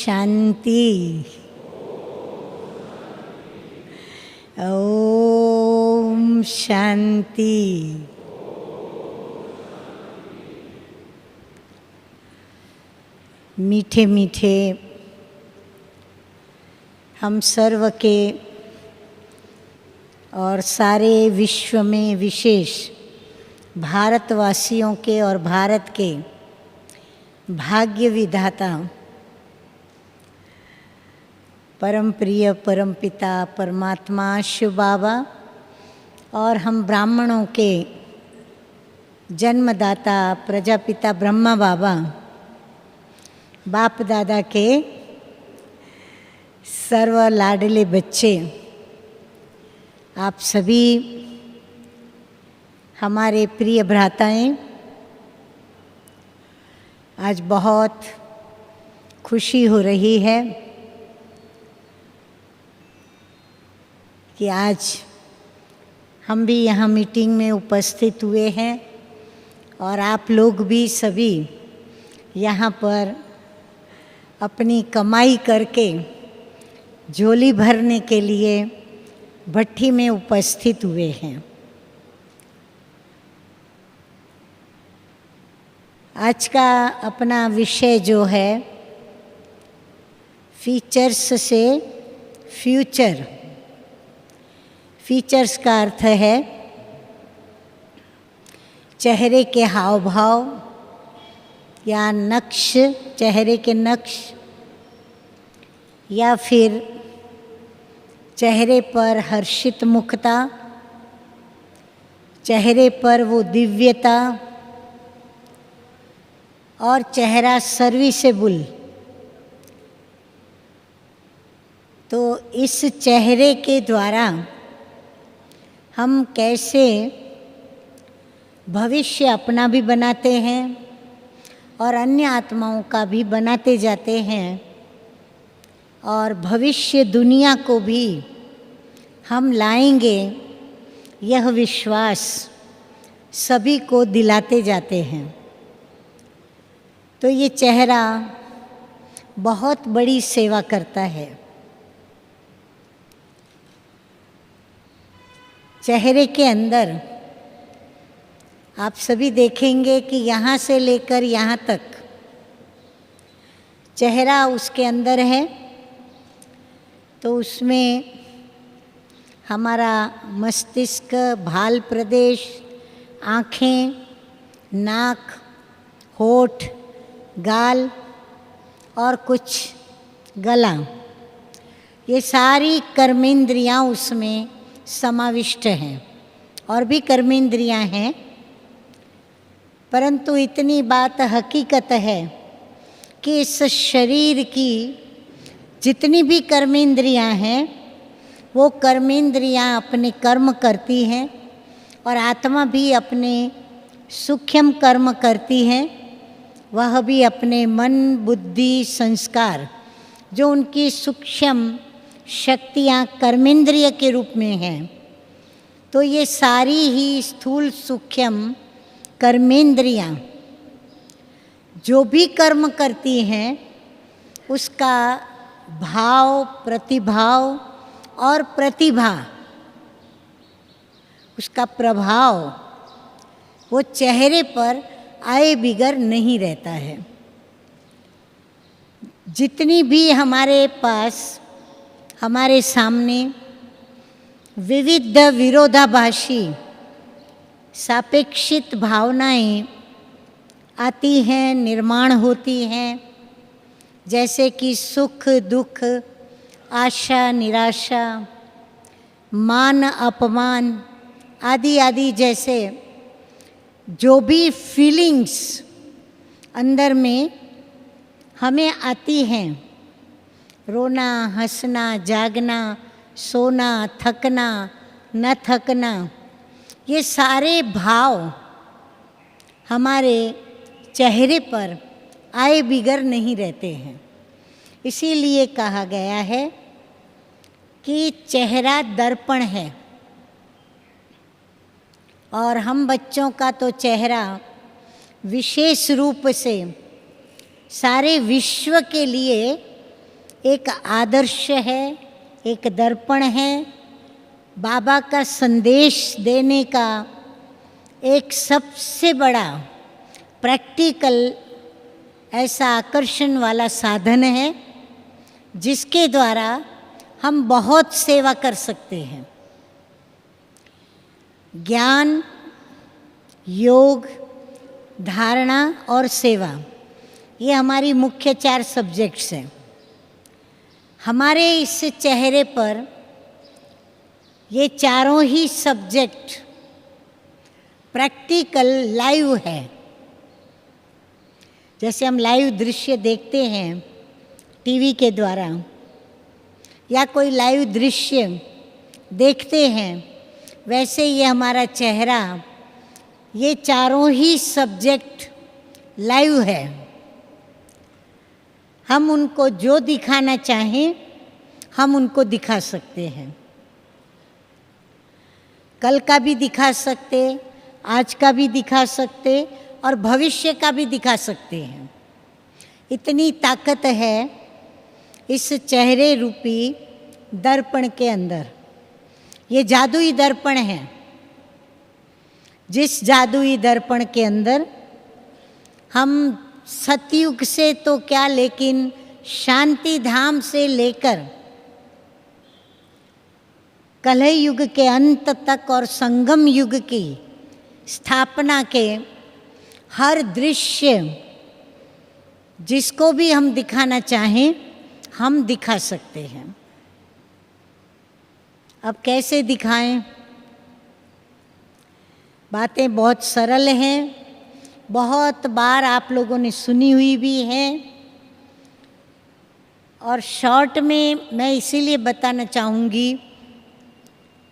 शांति। ओम शांति। मीठे मीठे हम सर्व के और सारे विश्व में विशेष भारतवासियों के और भारत के भाग्य विधाता परम प्रिय परम पिता परमात्मा शिव बाबा और हम ब्राह्मणों के जन्मदाता प्रजापिता ब्रह्मा बाबा बाप दादा के सर्व लाडले बच्चे, आप सभी हमारे प्रिय भ्राताएं, आज बहुत खुशी हो रही है कि आज हम भी यहाँ मीटिंग में उपस्थित हुए हैं और आप लोग भी सभी यहाँ पर अपनी कमाई करके झोली भरने के लिए भट्ठी में उपस्थित हुए हैं। आज का अपना विषय जो है फीचर्स से फ्यूचर। फीचर्स का अर्थ है चेहरे के हाव भाव या नक्श, चेहरे के नक्श, या फिर चेहरे पर हर्षित मुखता, चेहरे पर वो दिव्यता और चेहरा सर्विसेबल। तो इस चेहरे के द्वारा हम कैसे भविष्य अपना भी बनाते हैं और अन्य आत्माओं का भी बनाते जाते हैं और भविष्य दुनिया को भी हम लाएंगे, यह विश्वास सभी को दिलाते जाते हैं। तो ये चेहरा बहुत बड़ी सेवा करता है। चेहरे के अंदर आप सभी देखेंगे कि यहाँ से लेकर यहाँ तक चेहरा उसके अंदर है, तो उसमें हमारा मस्तिष्क, भाल प्रदेश, आँखें, नाक, होठ, गाल और कुछ गला, ये सारी कर्मेंद्रियाँ उसमें समाविष्ट हैं और भी कर्मेंद्रियाँ हैं। परंतु इतनी बात हकीकत है कि इस शरीर की जितनी भी कर्मेंद्रियाँ हैं वो कर्मेंद्रियाँ अपने कर्म करती हैं और आत्मा भी अपने सूक्ष्म कर्म करती हैं। वह भी अपने मन, बुद्धि, संस्कार, जो उनकी सूक्ष्म शक्तियाँ कर्मेंद्रिय के रूप में हैं, तो ये सारी ही स्थूल सूक्ष्म कर्मेंद्रियाँ जो भी कर्म करती हैं उसका भाव, प्रतिभाव और प्रतिभा, उसका प्रभाव वो चेहरे पर आए बिगर नहीं रहता है। जितनी भी हमारे पास, हमारे सामने विविध विरोधाभासी सापेक्षित भावनाएं आती हैं, निर्माण होती हैं, जैसे कि सुख दुख, आशा निराशा, मान अपमान आदि आदि, जैसे जो भी फीलिंग्स अंदर में हमें आती हैं, रोना, हंसना, जागना, सोना, थकना, न थकना, ये सारे भाव हमारे चेहरे पर आए बिगर नहीं रहते हैं। इसीलिए कहा गया है कि चेहरा दर्पण है और हम बच्चों का तो चेहरा विशेष रूप से सारे विश्व के लिए एक आदर्श है, एक दर्पण है, बाबा का संदेश देने का एक सबसे बड़ा प्रैक्टिकल ऐसा आकर्षण वाला साधन है जिसके द्वारा हम बहुत सेवा कर सकते हैं। ज्ञान, योग, धारणा और सेवा, ये हमारी मुख्य 4 सब्जेक्ट्स हैं। हमारे इस चेहरे पर ये चारों ही सब्जेक्ट प्रैक्टिकल लाइव है। जैसे हम लाइव दृश्य देखते हैं टीवी के द्वारा या कोई लाइव दृश्य देखते हैं, वैसे ये हमारा चेहरा, ये चारों ही सब्जेक्ट लाइव है। हम उनको जो दिखाना चाहें हम उनको दिखा सकते हैं। कल का भी दिखा सकते, आज का भी दिखा सकते और भविष्य का भी दिखा सकते हैं। इतनी ताकत है इस चेहरे रूपी दर्पण के अंदर। ये जादुई दर्पण है, जिस जादुई दर्पण के अंदर हम सतयुग से तो क्या, लेकिन शांति धाम से लेकर कलह युग के अंत तक और संगम युग की स्थापना के हर दृश्य जिसको भी हम दिखाना चाहें हम दिखा सकते हैं। अब कैसे दिखाएं? बातें बहुत सरल हैं, बहुत बार आप लोगों ने सुनी हुई भी है, और शॉर्ट में मैं इसीलिए बताना चाहूँगी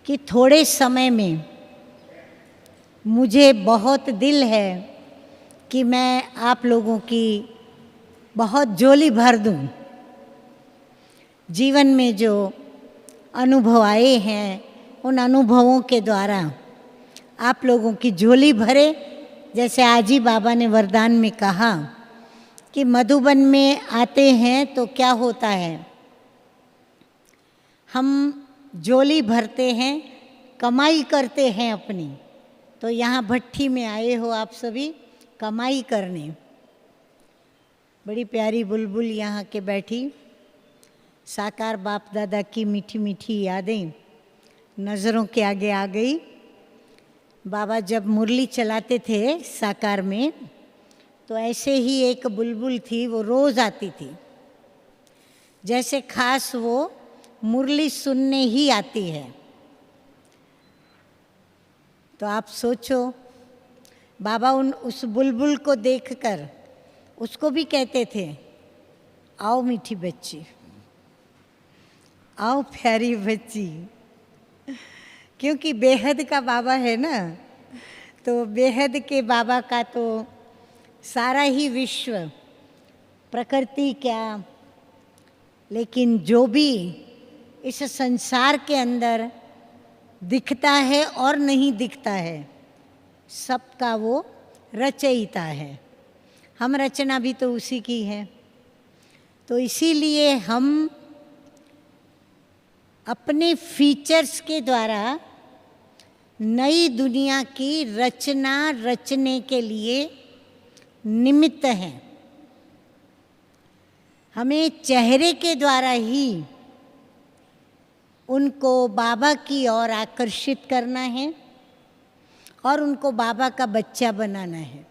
कि थोड़े समय में मुझे बहुत दिल है कि मैं आप लोगों की बहुत झोली भर दूं। जीवन में जो अनुभव आए हैं उन अनुभवों के द्वारा आप लोगों की झोली भरे। जैसे आज ही बाबा ने वरदान में कहा कि मधुबन में आते हैं तो क्या होता है, हम झोली भरते हैं, कमाई करते हैं अपनी। तो यहाँ भट्ठी में आए हो आप सभी कमाई करने। बड़ी प्यारी बुलबुल यहाँ के बैठी, साकार बाप दादा की मीठी मीठी यादें नज़रों के आगे आ गई। बाबा जब मुरली चलाते थे साकार में तो ऐसे ही एक बुलबुल थी, वो रोज़ आती थी। जैसे खास वो मुरली सुनने ही आती है। तो आप सोचो, बाबा उस बुलबुल को देखकर उसको भी कहते थे, आओ मीठी बच्ची, आओ प्यारी बच्ची। क्योंकि बेहद का बाबा है ना, तो बेहद के बाबा का तो सारा ही विश्व, प्रकृति क्या, लेकिन जो भी इस संसार के अंदर दिखता है और नहीं दिखता है, सबका वो रचयिता है। हम रचना भी तो उसी की है। तो इसीलिए हम अपने फीचर्स के द्वारा नई दुनिया की रचना रचने के लिए निमित्त हैं। हमें चेहरे के द्वारा ही उनको बाबा की ओर आकर्षित करना है और उनको बाबा का बच्चा बनाना है।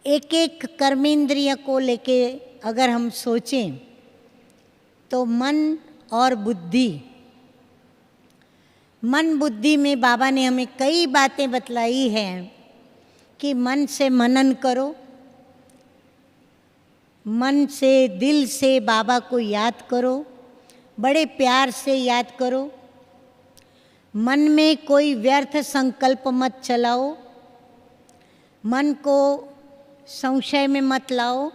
एक एक कर्मेंद्रिय को लेके अगर हम सोचें तो मन और बुद्धि, मन बुद्धि में बाबा ने हमें कई बातें बतलाई हैं कि मन से मनन करो, मन से दिल से बाबा को याद करो, बड़े प्यार से याद करो, मन में कोई व्यर्थ संकल्प मत चलाओ, मन को संशय में मत लाओ,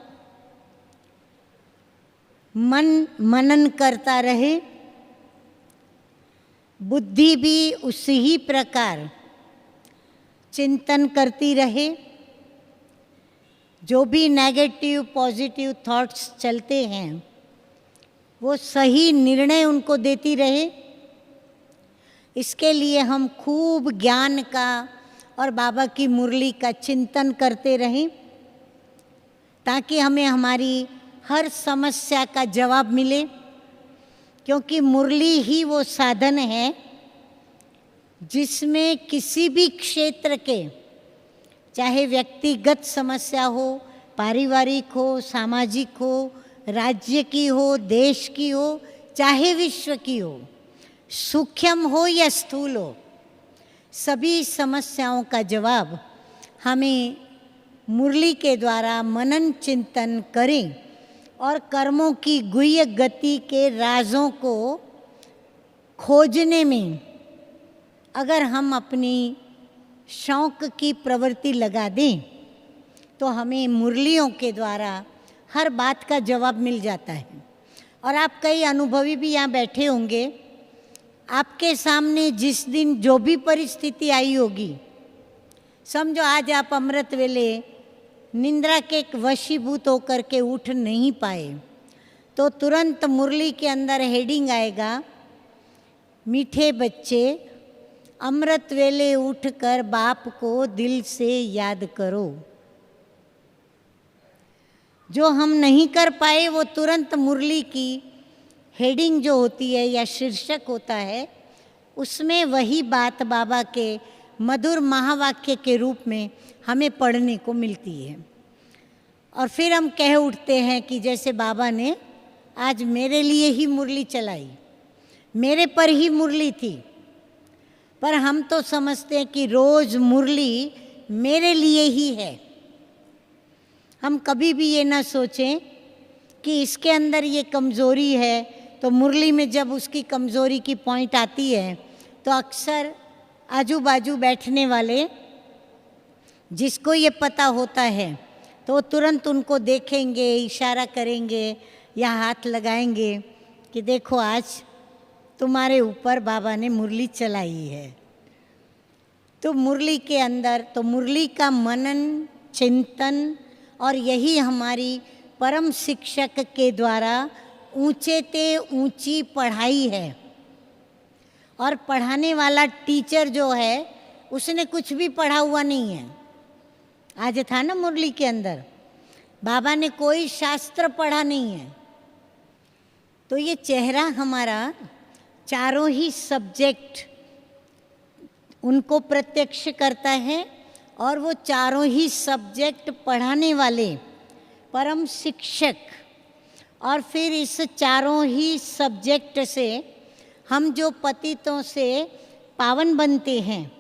मन मनन करता रहे, बुद्धि भी उसी ही प्रकार चिंतन करती रहे, जो भी नेगेटिव पॉजिटिव थॉट्स चलते हैं वो सही निर्णय उनको देती रहे। इसके लिए हम खूब ज्ञान का और बाबा की मुरली का चिंतन करते रहें, ताकि हमें हमारी हर समस्या का जवाब मिले। क्योंकि मुरली ही वो साधन है जिसमें किसी भी क्षेत्र के, चाहे व्यक्तिगत समस्या हो, पारिवारिक हो, सामाजिक हो, राज्य की हो, देश की हो, चाहे विश्व की हो, सूक्ष्म हो या स्थूल हो, सभी समस्याओं का जवाब हमें मुरली के द्वारा मनन चिंतन करें और कर्मों की गुह्य गति के राजों को खोजने में अगर हम अपनी शौक की प्रवृत्ति लगा दें तो हमें मुरलियों के द्वारा हर बात का जवाब मिल जाता है। और आप कई अनुभवी भी यहाँ बैठे होंगे, आपके सामने जिस दिन जो भी परिस्थिति आई होगी, समझो आज आप अमृत वेले निंद्रा के वशीभूत होकर के उठ नहीं पाए, तो तुरंत मुरली के अंदर हेडिंग आएगा, मीठे बच्चे अमृत वेले उठकर बाप को दिल से याद करो। जो हम नहीं कर पाए वो तुरंत मुरली की हेडिंग जो होती है या शीर्षक होता है, उसमें वही बात बाबा के मधुर महावाक्य के रूप में हमें पढ़ने को मिलती है। और फिर हम कह उठते हैं कि जैसे बाबा ने आज मेरे लिए ही मुरली चलाई, मेरे पर ही मुरली थी। पर हम तो समझते हैं कि रोज़ मुरली मेरे लिए ही है। हम कभी भी ये ना सोचें कि इसके अंदर ये कमज़ोरी है, तो मुरली में जब उसकी कमज़ोरी की पॉइंट आती है तो अक्सर आजू बाजू बैठने वाले जिसको ये पता होता है तो तुरंत उनको देखेंगे, इशारा करेंगे या हाथ लगाएंगे कि देखो आज तुम्हारे ऊपर बाबा ने मुरली चलाई है। तो मुरली के अंदर तो मुरली का मनन चिंतन और यही हमारी परम शिक्षक के द्वारा ऊंचे ते ऊंची पढ़ाई है। और पढ़ाने वाला टीचर जो है उसने कुछ भी पढ़ा हुआ नहीं है। आज था ना मुरली के अंदर, बाबा ने कोई शास्त्र पढ़ा नहीं है। तो ये चेहरा हमारा चारों ही सब्जेक्ट उनको प्रत्यक्ष करता है और वो चारों ही सब्जेक्ट पढ़ाने वाले परम शिक्षक। और फिर इस चारों ही सब्जेक्ट से हम जो पतितों से पावन बनते हैं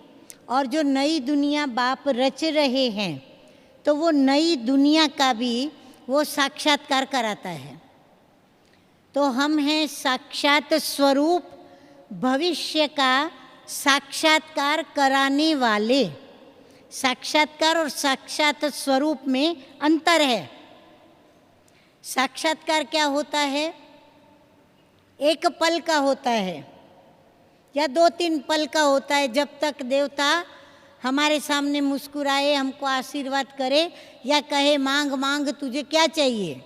और जो नई दुनिया बाप रच रहे हैं, तो वो नई दुनिया का भी वो साक्षात्कार कराता है। तो हम हैं साक्षात स्वरूप भविष्य का साक्षात्कार कराने वाले। साक्षात्कार और साक्षात स्वरूप में अंतर है। साक्षात्कार क्या होता है? एक पल का होता है या 2-3 पल का होता है, जब तक देवता हमारे सामने मुस्कुराए, हमको आशीर्वाद करे या कहे मांग मांग तुझे क्या चाहिए।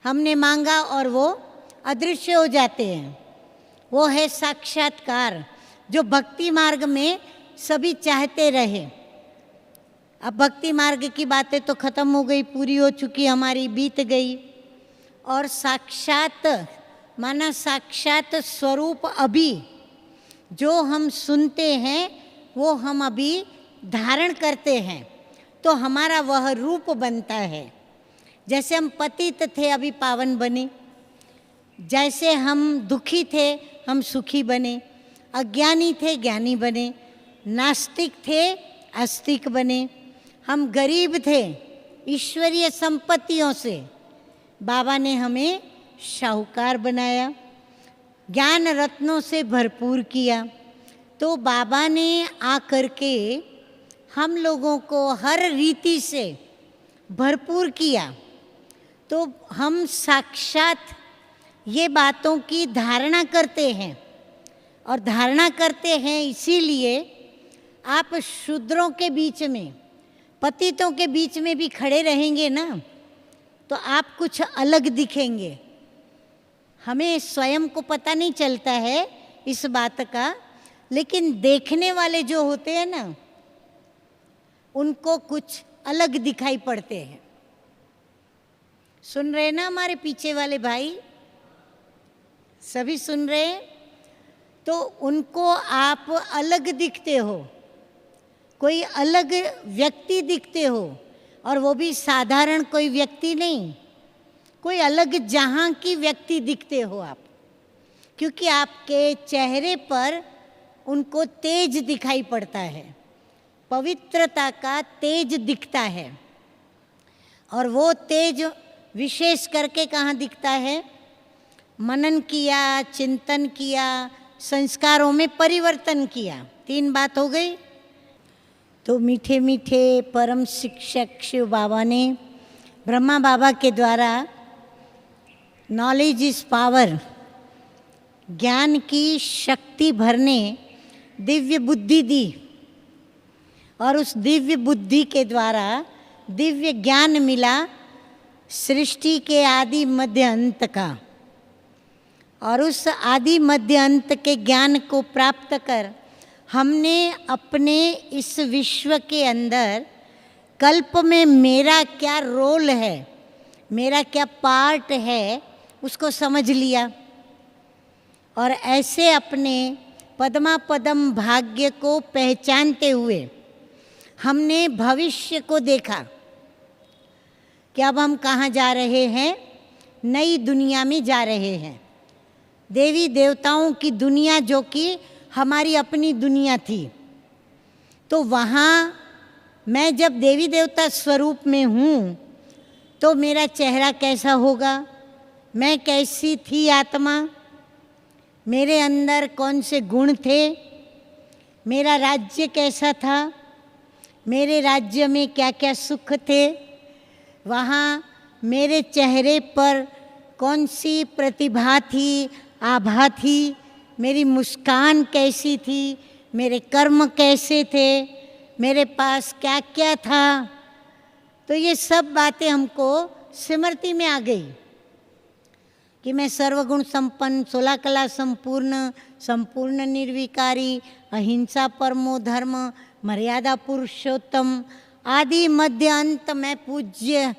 हमने मांगा और वो अदृश्य हो जाते हैं। वो है साक्षात्कार जो भक्ति मार्ग में सभी चाहते रहे। अब भक्ति मार्ग की बातें तो ख़त्म हो गई, पूरी हो चुकी, हमारी बीत गई। और साक्षात माना साक्षात स्वरूप अभी जो हम सुनते हैं वो हम अभी धारण करते हैं, तो हमारा वह रूप बनता है। जैसे हम पतित थे अभी पावन बने, जैसे हम दुखी थे हम सुखी बने, अज्ञानी थे ज्ञानी बने, नास्तिक थे आस्तिक बने, हम गरीब थे ईश्वरीय संपत्तियों से बाबा ने हमें शाहूकार बनाया, ज्ञान रत्नों से भरपूर किया। तो बाबा ने आकर के हम लोगों को हर रीति से भरपूर किया। तो हम साक्षात ये बातों की धारणा करते हैं, और धारणा करते हैं इसीलिए आप शूद्रों के बीच में पतितों के बीच में भी खड़े रहेंगे ना तो आप कुछ अलग दिखेंगे। हमें स्वयं को पता नहीं चलता है इस बात का, लेकिन देखने वाले जो होते हैं ना उनको कुछ अलग दिखाई पड़ते हैं। सुन रहे ना हमारे पीछे वाले भाई, सभी सुन रहे हैं? तो उनको आप अलग दिखते हो, कोई अलग व्यक्ति दिखते हो, और वो भी साधारण कोई व्यक्ति नहीं, कोई अलग जहां की व्यक्ति दिखते हो आप, क्योंकि आपके चेहरे पर उनको तेज दिखाई पड़ता है, पवित्रता का तेज दिखता है। और वो तेज विशेष करके कहाँ दिखता है? मनन किया, चिंतन किया, संस्कारों में परिवर्तन किया। 3 बात हो गई। तो मीठे मीठे परम शिक्षक शिव बाबा ने ब्रह्मा बाबा के द्वारा नॉलेज इज पावर, ज्ञान की शक्ति भरने दिव्य बुद्धि दी, और उस दिव्य बुद्धि के द्वारा दिव्य ज्ञान मिला सृष्टि के आदि मध्य अंत का। और उस आदि मध्य अंत के ज्ञान को प्राप्त कर हमने अपने इस विश्व के अंदर कल्प में मेरा क्या रोल है, मेरा क्या पार्ट है, उसको समझ लिया। और ऐसे अपने पद्मा पदम भाग्य को पहचानते हुए हमने भविष्य को देखा कि अब हम कहाँ जा रहे हैं? नई दुनिया में जा रहे हैं। देवी देवताओं की दुनिया, जो कि हमारी अपनी दुनिया थी। तो वहाँ मैं जब देवी देवता स्वरूप में हूँ तो मेरा चेहरा कैसा होगा, मैं कैसी थी आत्मा, मेरे अंदर कौन से गुण थे, मेरा राज्य कैसा था, मेरे राज्य में क्या क्या सुख थे, वहाँ मेरे चेहरे पर कौन सी प्रतिभा थी, आभा थी, मेरी मुस्कान कैसी थी, मेरे कर्म कैसे थे, मेरे पास क्या क्या था। तो ये सब बातें हमको स्मृति में आ गई कि मैं सर्वगुण संपन्न, 16 कला संपूर्ण, संपूर्ण निर्विकारी, अहिंसा परमो धर्म, मर्यादा पुरुषोत्तम, आदि मध्य अंत मैं पूज्य।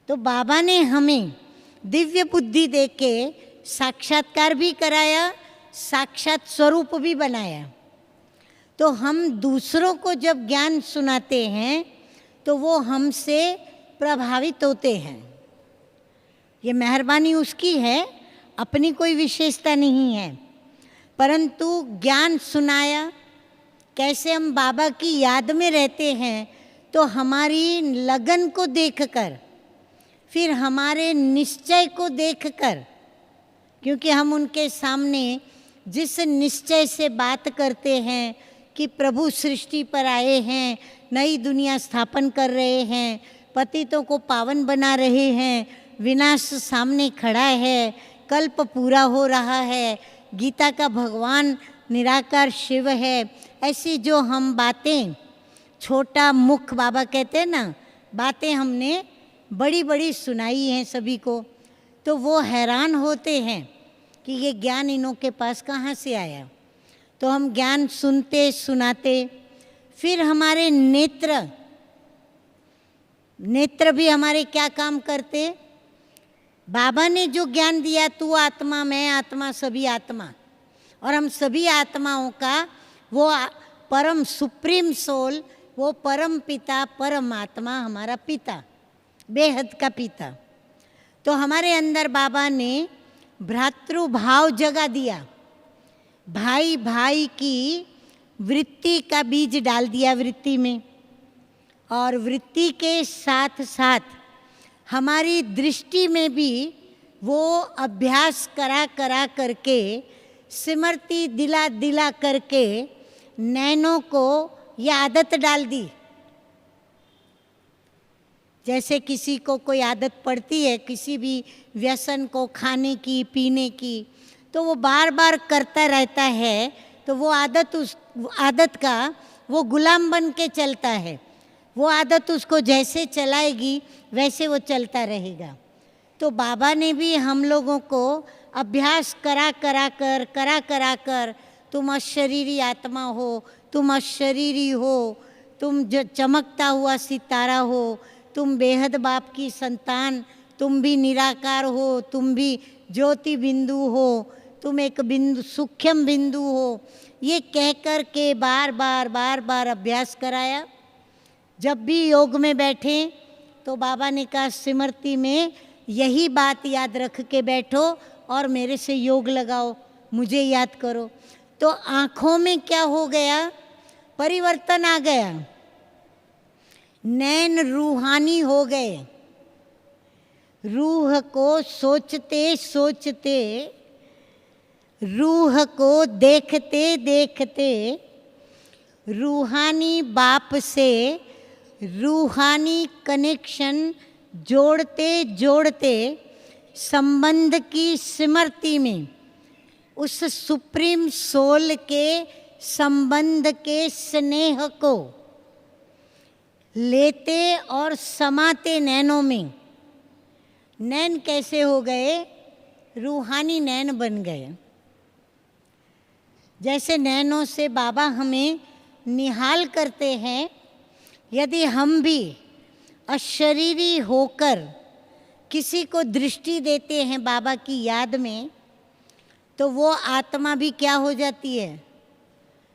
तो बाबा ने हमें दिव्य बुद्धि देके साक्षात्कार भी कराया, साक्षात स्वरूप भी बनाया। तो हम दूसरों को जब ज्ञान सुनाते हैं तो वो हमसे प्रभावित होते हैं। ये मेहरबानी उसकी है, अपनी कोई विशेषता नहीं है। परंतु ज्ञान सुनाया, कैसे हम बाबा की याद में रहते हैं, तो हमारी लगन को देखकर, फिर हमारे निश्चय को देखकर, क्योंकि हम उनके सामने जिस निश्चय से बात करते हैं कि प्रभु सृष्टि पर आए हैं, नई दुनिया स्थापन कर रहे हैं, पतितों को पावन बना रहे हैं, विनाश सामने खड़ा है, कल्प पूरा हो रहा है, गीता का भगवान निराकार शिव है, ऐसी जो हम बातें, छोटा मुख बाबा कहते हैं ना, बातें हमने बड़ी बड़ी सुनाई हैं सभी को। तो वो हैरान होते हैं कि ये ज्ञान इन्हों के पास कहाँ से आया। तो हम ज्ञान सुनते सुनाते, फिर हमारे नेत्र भी हमारे क्या काम करते? बाबा ने जो ज्ञान दिया, तू आत्मा, मैं आत्मा, सभी आत्मा, और हम सभी आत्माओं का वो परम सुप्रीम सोल, वो परम पिता, परमात्मा हमारा पिता, बेहद का पिता। तो हमारे अंदर बाबा ने भ्रातृभाव जगा दिया, भाई भाई की वृत्ति का बीज डाल दिया वृत्ति में। और वृत्ति के साथ साथ हमारी दृष्टि में भी वो अभ्यास करा करा करके, स्मृति दिला दिला करके नैनों को ये आदत डाल दी। जैसे किसी को कोई आदत पड़ती है किसी भी व्यसन को, खाने की, पीने की, तो वो बार बार करता रहता है, तो वो आदत, उस आदत का वो गुलाम बन के चलता है। वो आदत उसको जैसे चलाएगी वैसे वो चलता रहेगा। तो बाबा ने भी हम लोगों को अभ्यास करा करा कर तुम अशरीरी आत्मा हो, तुम अशरीरी हो, तुम जो चमकता हुआ सितारा हो, तुम बेहद बाप की संतान, तुम भी निराकार हो, तुम भी ज्योति बिंदु हो, तुम एक बिंदु सूक्ष्म बिंदु हो, ये कहकर के बार बार अभ्यास कराया। जब भी योग में बैठे तो बाबा ने कहा स्मृति में यही बात याद रख के बैठो और मेरे से योग लगाओ, मुझे याद करो। तो आँखों में क्या हो गया, परिवर्तन आ गया, नैन रूहानी हो गए। रूह को सोचते सोचते, रूह को देखते देखते, रूहानी बाप से रूहानी कनेक्शन जोड़ते जोड़ते संबंध की स्मृति में उस सुप्रीम सोल के संबंध के स्नेह को लेते और समाते नैनों में। नैन कैसे हो गए, रूहानी नैन बन गए। जैसे नैनों से बाबा हमें निहाल करते हैं, यदि हम भी अशरीरी होकर किसी को दृष्टि देते हैं बाबा की याद में, तो वो आत्मा भी क्या हो जाती है,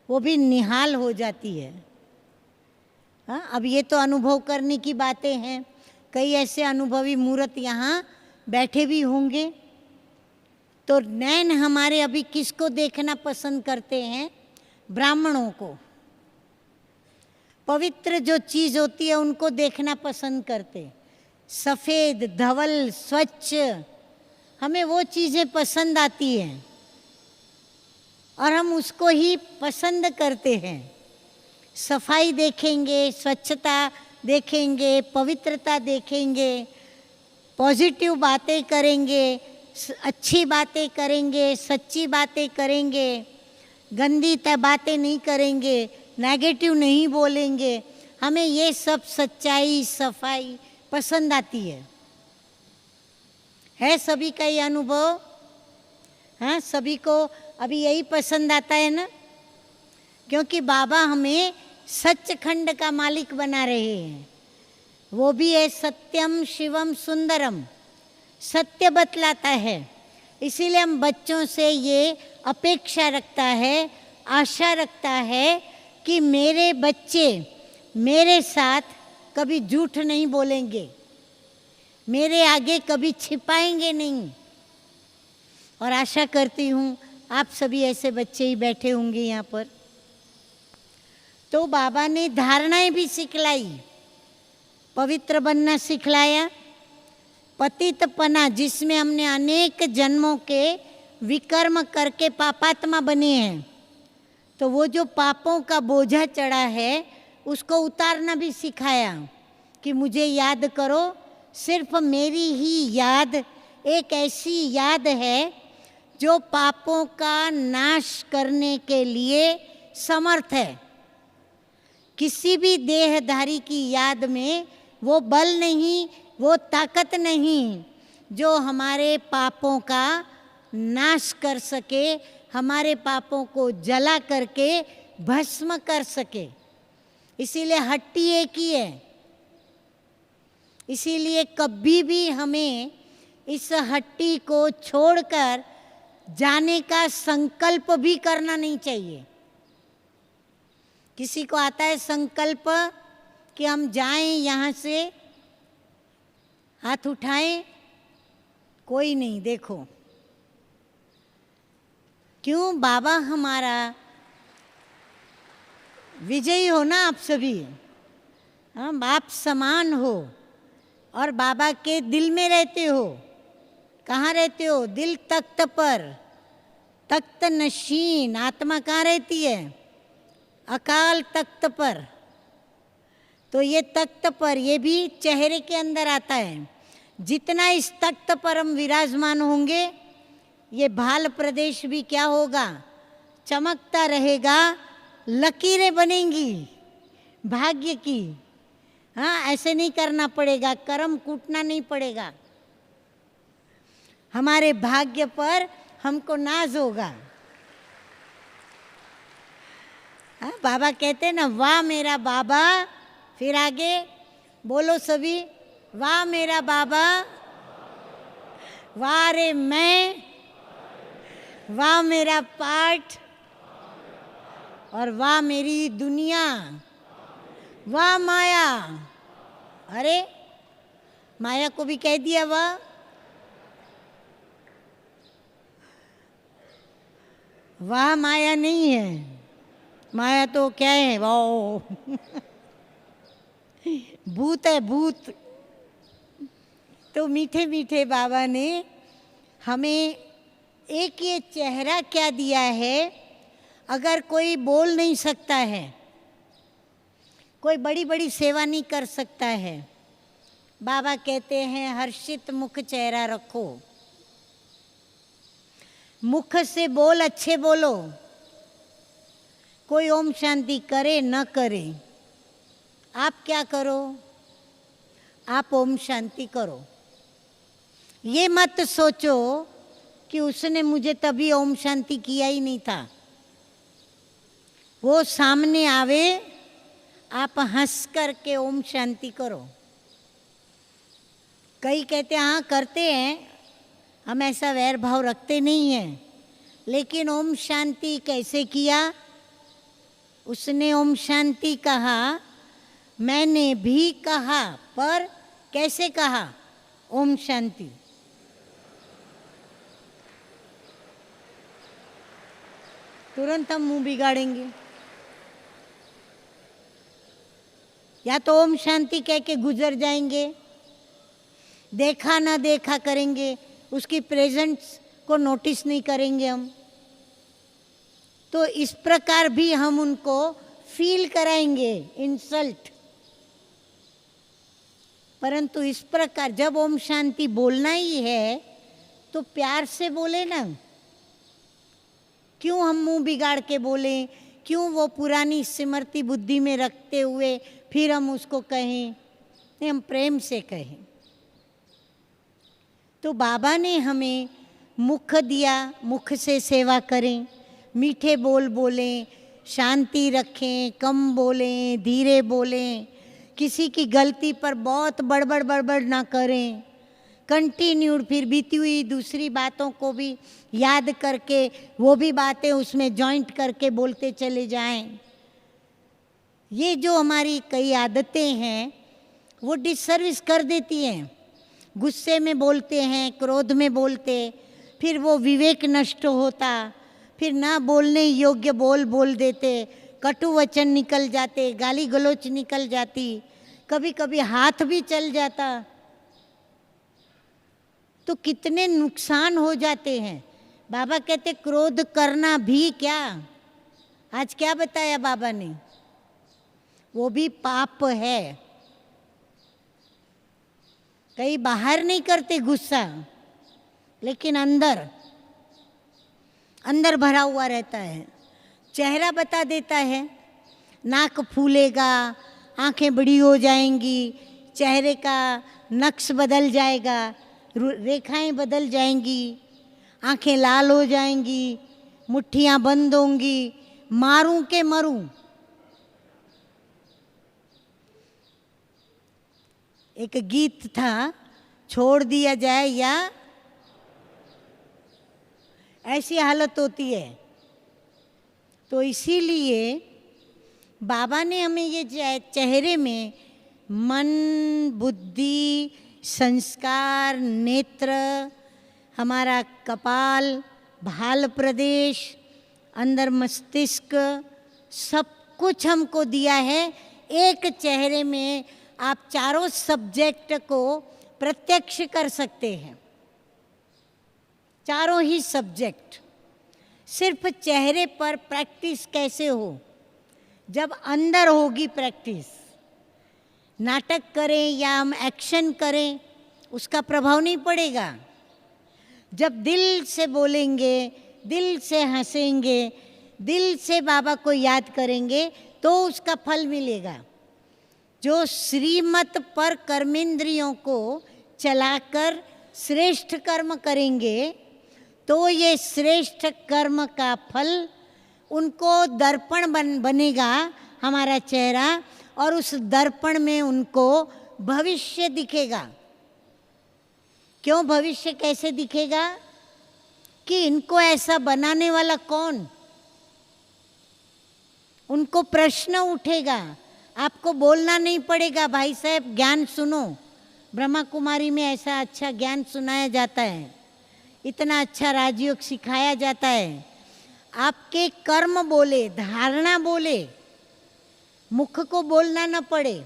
वो भी निहाल हो जाती है। हाँ, अब ये तो अनुभव करने की बातें हैं। कई ऐसे अनुभवी मूर्त यहाँ बैठे भी होंगे। तो नैन हमारे अभी किसको देखना पसंद करते हैं, ब्राह्मणों को। पवित्र जो चीज़ होती है उनको देखना पसंद करते, सफ़ेद धवल स्वच्छ, हमें वो चीज़ें पसंद आती हैं और हम उसको ही पसंद करते हैं। सफाई देखेंगे, स्वच्छता देखेंगे, पवित्रता देखेंगे, पॉजिटिव बातें करेंगे, अच्छी बातें करेंगे, सच्ची बातें करेंगे, गंदी बातें नहीं करेंगे, नेगेटिव नहीं बोलेंगे। हमें ये सब सच्चाई सफाई पसंद आती है सभी का ये अनुभव। हाँ, सभी को अभी यही पसंद आता है ना, क्योंकि बाबा हमें सचखंड का मालिक बना रहे हैं। वो भी है सत्यम शिवम सुंदरम, सत्य बतलाता है। इसीलिए हम बच्चों से ये अपेक्षा रखता है, आशा रखता है कि मेरे बच्चे मेरे साथ कभी झूठ नहीं बोलेंगे, मेरे आगे कभी छिपाएंगे नहीं। और आशा करती हूँ आप सभी ऐसे बच्चे ही बैठे होंगे यहाँ पर। तो बाबा ने धारणाएं भी सिखलाई, पवित्र बनना सिखलाया, पतितपना जिसमें हमने अनेक जन्मों के विकर्म करके पापात्मा बने हैं, तो वो जो पापों का बोझा चढ़ा है उसको उतारना भी सिखाया कि मुझे याद करो। सिर्फ मेरी ही याद एक ऐसी याद है जो पापों का नाश करने के लिए समर्थ है। किसी भी देहधारी की याद में वो बल नहीं, वो ताकत नहीं जो हमारे पापों का नाश कर सके, हमारे पापों को जला करके भस्म कर सके। इसीलिए हट्टी एक ही है। इसीलिए कभी भी हमें इस हट्टी को छोड़कर जाने का संकल्प भी करना नहीं चाहिए। किसी को आता है संकल्प कि हम जाएं यहाँ से, हाथ उठाएं, कोई नहीं। देखो क्यों, बाबा हमारा विजयी हो ना, आप सभी, हाँ, बाप समान हो और बाबा के दिल में रहते हो। कहाँ रहते हो, दिल तख्त पर, तख्त नशीन आत्मा कहाँ रहती है, अकाल तख्त पर। तो ये तख्त पर, ये भी चेहरे के अंदर आता है। जितना इस तख्त पर हम विराजमान होंगे, ये भाल प्रदेश भी क्या होगा, चमकता रहेगा लकीरें बनेंगी भाग्य की। हाँ, ऐसे नहीं करना पड़ेगा, कर्म कूटना नहीं पड़ेगा, हमारे भाग्य पर हमको नाज होगा। हाँ, बाबा कहते हैं ना, वाह मेरा बाबा। फिर आगे बोलो सभी, वाह मेरा बाबा, वाह रे मैं, वाह मेरा पाठ, और वाह मेरी दुनिया, वाह माया। अरे माया को भी कह दिया वाह। वाह माया नहीं है, माया तो क्या है, वाह भूत है, भूत। तो मीठे मीठे बाबा ने हमें एक ये चेहरा क्या दिया है। अगर कोई बोल नहीं सकता है, कोई बड़ी बड़ी सेवा नहीं कर सकता है, बाबा कहते हैं हर्षित मुख चेहरा रखो। मुख से बोल, अच्छे बोलो। कोई ओम शांति करे न करे, आप क्या करो, आप ओम शांति करो। ये मत सोचो कि उसने मुझे तभी ओम शांति किया ही नहीं था। वो सामने आवे, आप हंस करके ओम शांति करो। कई कहते हैं हाँ करते हैं, हम ऐसा वैर भाव रखते नहीं हैं, लेकिन ओम शांति कैसे किया। उसने ओम शांति कहा, मैंने भी कहा, पर कैसे कहा, ओम शांति। तुरंत हम मुंह बिगाड़ेंगे, या तो ओम शांति कह के गुजर जाएंगे, देखा ना देखा करेंगे, उसकी प्रेजेंस को नोटिस नहीं करेंगे हम। तो इस प्रकार भी हम उनको फील कराएंगे इंसल्ट। परंतु इस प्रकार जब ओम शांति बोलना ही है तो प्यार से बोले ना। क्यों हम मुंह बिगाड़ के बोलें, क्यों वो पुरानी स्मृति बुद्धि में रखते हुए फिर हम उसको कहें, नहीं, हम प्रेम से कहें। तो बाबा ने हमें मुख दिया, मुख से सेवा करें, मीठे बोल बोलें, शांति रखें, कम बोलें, धीरे बोलें, किसी की गलती पर बहुत बड़बड़ बड़बड़ ना करें, कंटिन्यूड फिर बीती हुई दूसरी बातों को भी याद करके वो भी बातें उसमें जॉइंट करके बोलते चले जाएं। ये जो हमारी कई आदतें हैं वो डिसर्विस कर देती हैं। गुस्से में बोलते हैं, क्रोध में बोलते, फिर वो विवेक नष्ट होता, फिर ना बोलने योग्य बोल देते, कटु वचन निकल जाते, गाली गलौच निकल जाती, कभी कभी हाथ भी चल जाता। तो कितने नुकसान हो जाते हैं। बाबा कहते क्रोध करना भी क्या, आज क्या बताया बाबा ने, वो भी पाप है। कई बाहर नहीं करते गुस्सा, लेकिन अंदर अंदर भरा हुआ रहता है। चेहरा बता देता है, नाक फूलेगा, आंखें बड़ी हो जाएंगी, चेहरे का नक्श बदल जाएगा, रेखाएं बदल जाएंगी, आंखें लाल हो जाएंगी, मुट्ठियां बंद होंगी, मारूं के मरूं। एक गीत था, छोड़ दिया जाए या, ऐसी हालत होती है। तो इसीलिए बाबा ने हमें ये चेहरे में मन, बुद्धि, संस्कार, नेत्र, हमारा कपाल, भाल प्रदेश, अंदर मस्तिष्क, सब कुछ हमको दिया है। एक चेहरे में आप चारों सब्जेक्ट को प्रत्यक्ष कर सकते हैं, चारों ही सब्जेक्ट। सिर्फ चेहरे पर प्रैक्टिस कैसे हो, जब अंदर होगी प्रैक्टिस। नाटक करें या हम एक्शन करें उसका प्रभाव नहीं पड़ेगा। जब दिल से बोलेंगे, दिल से हंसेंगे, दिल से बाबा को याद करेंगे तो उसका फल मिलेगा। जो श्रीमत पर कर्मेंद्रियों को चलाकर श्रेष्ठ कर्म करेंगे तो ये श्रेष्ठ कर्म का फल उनको दर्पण बनेगा हमारा चेहरा, और उस दर्पण में उनको भविष्य दिखेगा। क्यों भविष्य कैसे दिखेगा? कि इनको ऐसा बनाने वाला कौन? उनको प्रश्न उठेगा। आपको बोलना नहीं पड़ेगा, भाई साहब ज्ञान सुनो, ब्रह्मा कुमारी में ऐसा अच्छा ज्ञान सुनाया जाता है, इतना अच्छा राजयोग सिखाया जाता है। आपके कर्म बोले, धारणा बोले, मुख को बोलना न पड़े।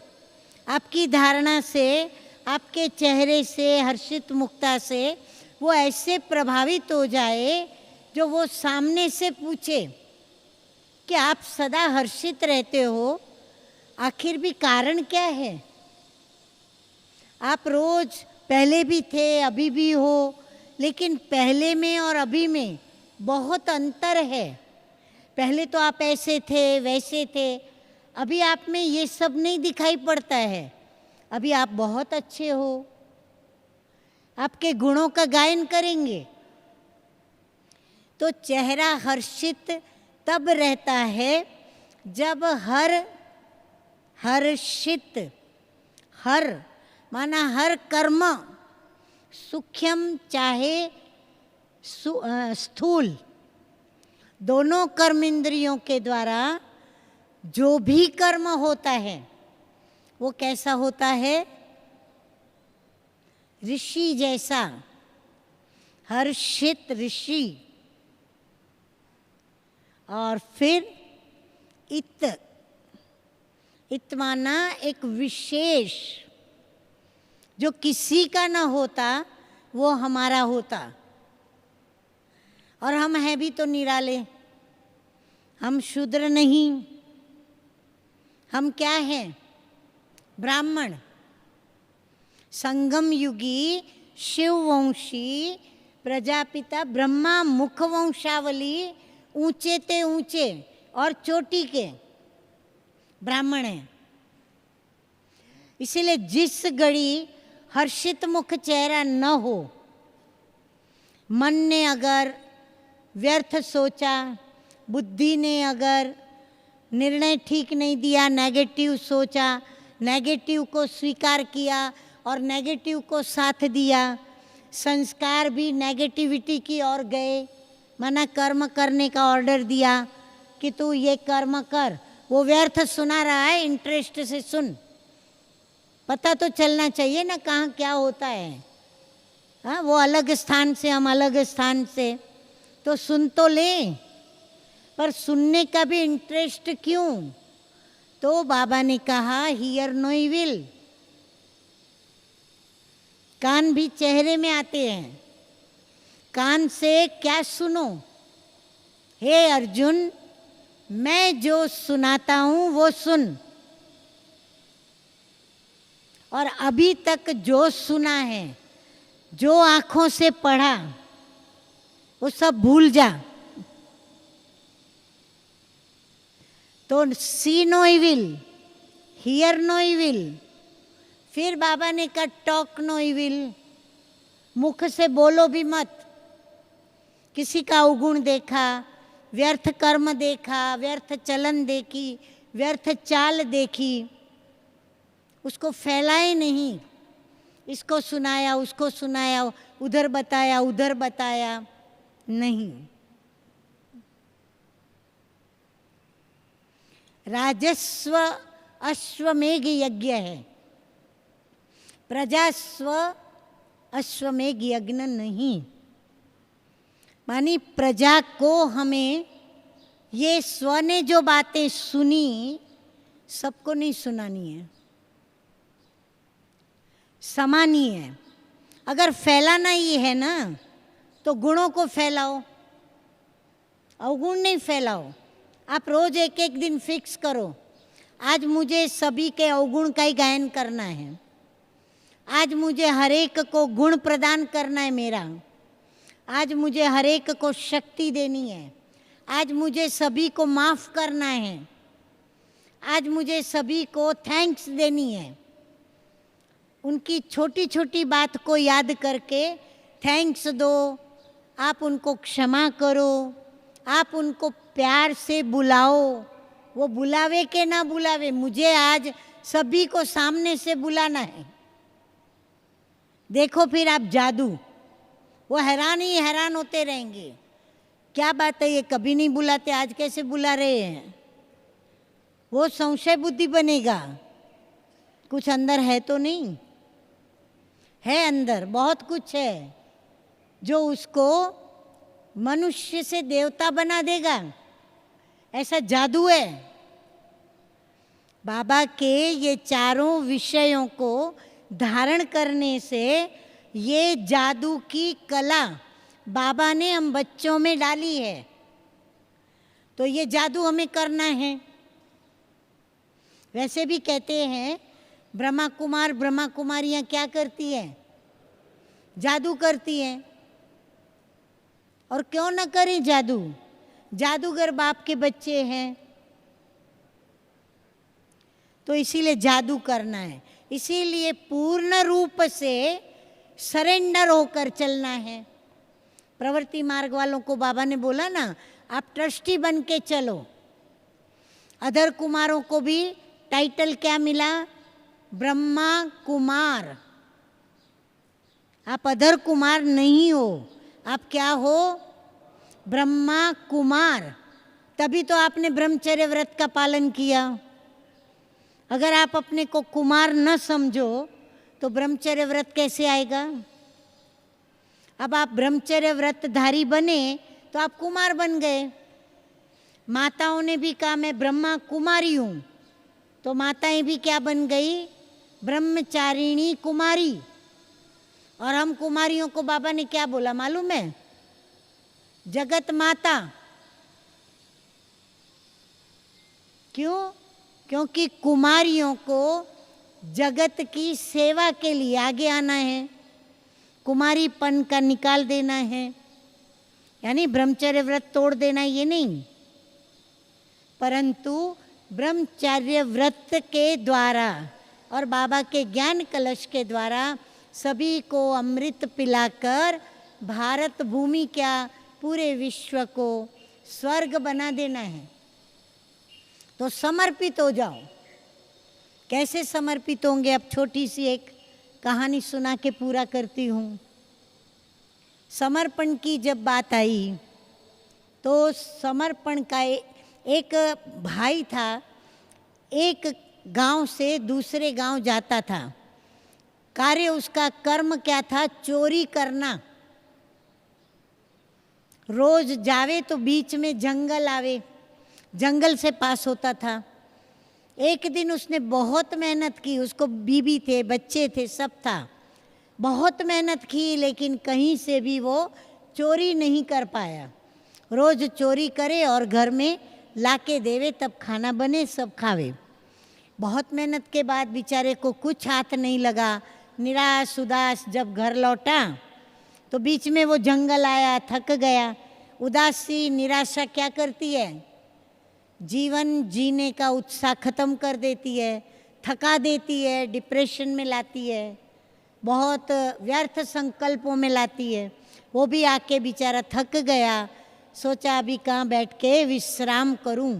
आपकी धारणा से, आपके चेहरे से, हर्षित मुक्ता से वो ऐसे प्रभावित हो जाए जो वो सामने से पूछे कि आप सदा हर्षित रहते हो, आखिर भी कारण क्या है? आप रोज पहले भी थे, अभी भी हो, लेकिन पहले में और अभी में बहुत अंतर है। पहले तो आप ऐसे थे, वैसे थे, अभी आप में ये सब नहीं दिखाई पड़ता है। अभी आप बहुत अच्छे हो। आपके गुणों का गायन करेंगे तो चेहरा हर्षित तब रहता है जब हर्षित, हर माना हर कर्म, सूक्ष्म चाहे स्थूल, दोनों कर्म इंद्रियों के द्वारा जो भी कर्म होता है वो कैसा होता है? ऋषि जैसा, हर्षित ऋषि। और फिर इत माना एक विशेष, जो किसी का ना होता वो हमारा होता। और हम हैं भी तो निराले, हम शूद्र नहीं, हम क्या हैं? ब्राह्मण, संगम युगी, शिववंशी, प्रजापिता ब्रह्मा मुख वंशावली, ऊंचे ते ऊंचे और चोटी के ब्राह्मण हैं। इसीलिए जिस घड़ी हर्षित मुख चेहरा न हो, मन ने अगर व्यर्थ सोचा, बुद्धि ने अगर निर्णय ठीक नहीं दिया, नेगेटिव सोचा, नेगेटिव को स्वीकार किया और नेगेटिव को साथ दिया, संस्कार भी नेगेटिविटी की ओर गए, माना कर्म करने का ऑर्डर दिया कि तू ये कर्म कर, वो व्यर्थ सुना रहा है, इंटरेस्ट से सुन, पता तो चलना चाहिए ना कहाँ क्या होता है। हाँ, वो अलग स्थान से, हम अलग स्थान से, तो सुन तो ले, पर सुनने का भी इंटरेस्ट क्यों? तो बाबा ने कहा हियर नो इविल। कान भी चेहरे में आते हैं, कान से क्या सुनो? हे अर्जुन, मैं जो सुनाता हूं वो सुन, और अभी तक जो सुना है, जो आंखों से पढ़ा, वो सब भूल जा। तो see no evil, hear no evil. फिर बाबा ने कहा टॉक नो इविल, मुख से बोलो भी मत। किसी का अवगुण देखा, व्यर्थ कर्म देखा, व्यर्थ चलन देखी, व्यर्थ चाल देखी, उसको फैलाए नहीं। इसको सुनाया, उसको सुनाया, उधर बताया, उधर बताया, नहीं। राजस्व अश्वमेघ यज्ञ है, प्रजास्व अश्वमेघ यज्ञ नहीं। मानी प्रजा को हमें ये स्व ने जो बातें सुनी सबको नहीं सुनानी है, समानी है। अगर फैलाना ही है ना तो गुणों को फैलाओ, अवगुण नहीं फैलाओ। आप रोज एक एक दिन फिक्स करो, आज मुझे सभी के अवगुण का ही गायन करना है, आज मुझे हर एक को गुण प्रदान करना है मेरा, आज मुझे हर एक को शक्ति देनी है, आज मुझे सभी को माफ़ करना है, आज मुझे सभी को थैंक्स देनी है। उनकी छोटी छोटी बात को याद करके थैंक्स दो, आप उनको क्षमा करो, आप उनको प्यार से बुलाओ। वो बुलावे के ना बुलावे, मुझे आज सभी को सामने से बुलाना है। देखो फिर आप जादू, वो हैरान ही हैरान होते रहेंगे, क्या बात है, ये कभी नहीं बुलाते, आज कैसे बुला रहे हैं। वो संशय बुद्धि बनेगा, कुछ अंदर है तो नहीं है, अंदर बहुत कुछ है जो उसको मनुष्य से देवता बना देगा। ऐसा जादू है। बाबा के ये चारों विषयों को धारण करने से ये जादू की कला बाबा ने हम बच्चों में डाली है। तो ये जादू हमें करना है। वैसे भी कहते हैं ब्रह्मा कुमार ब्रह्मा कुमारियाँ क्या करती हैं? जादू करती हैं। और क्यों न करें जादू, जादूगर बाप के बच्चे हैं, तो इसीलिए जादू करना है। इसीलिए पूर्ण रूप से सरेंडर होकर चलना है। प्रवृत्ति मार्ग वालों को बाबा ने बोला ना, आप ट्रस्टी बन के चलो। अधर कुमारों को भी टाइटल क्या मिला? ब्रह्मा कुमार। आप अधर कुमार नहीं हो, आप क्या हो? ब्रह्मा कुमार। तभी तो आपने ब्रह्मचर्य व्रत का पालन किया। अगर आप अपने को कुमार न समझो तो ब्रह्मचर्य व्रत कैसे आएगा? अब आप ब्रह्मचर्य व्रतधारी बने तो आप कुमार बन गए। माताओं ने भी कहा मैं ब्रह्मा कुमारी हूँ, तो माताएं भी क्या बन गई? ब्रह्मचारिणी कुमारी। और हम कुमारियों को बाबा ने क्या बोला मालूम है? जगत माता। क्यों? क्योंकि कुमारियों को जगत की सेवा के लिए आगे आना है, कुमारीपन का निकाल देना है, यानी ब्रह्मचर्य व्रत तोड़ देना ये नहीं, परंतु ब्रह्मचर्य व्रत के द्वारा और बाबा के ज्ञान कलश के द्वारा सभी को अमृत पिलाकर भारत भूमि क्या पूरे विश्व को स्वर्ग बना देना है। तो समर्पित हो जाओ। कैसे समर्पित होंगे? अब छोटी सी एक कहानी सुना के पूरा करती हूँ। समर्पण की जब बात आई तो समर्पण का एक भाई था, एक गांव से दूसरे गांव जाता था। कार्य उसका कर्म क्या था? चोरी करना। रोज जावे तो बीच में जंगल आवे, जंगल से पास होता था। एक दिन उसने बहुत मेहनत की, उसको बीबी थे, बच्चे थे, सब था, बहुत मेहनत की, लेकिन कहीं से भी वो चोरी नहीं कर पाया। रोज चोरी करे और घर में लाके देवे, तब खाना बने, सब खावे। बहुत मेहनत के बाद बेचारे को कुछ हाथ नहीं लगा, निराश उदास जब घर लौटा तो बीच में वो जंगल आया, थक गया। उदासी निराशा क्या करती है? जीवन जीने का उत्साह खत्म कर देती है, थका देती है, डिप्रेशन में लाती है, बहुत व्यर्थ संकल्पों में लाती है। वो भी आके बेचारा थक गया, सोचा अभी कहाँ बैठ के विश्राम करूं।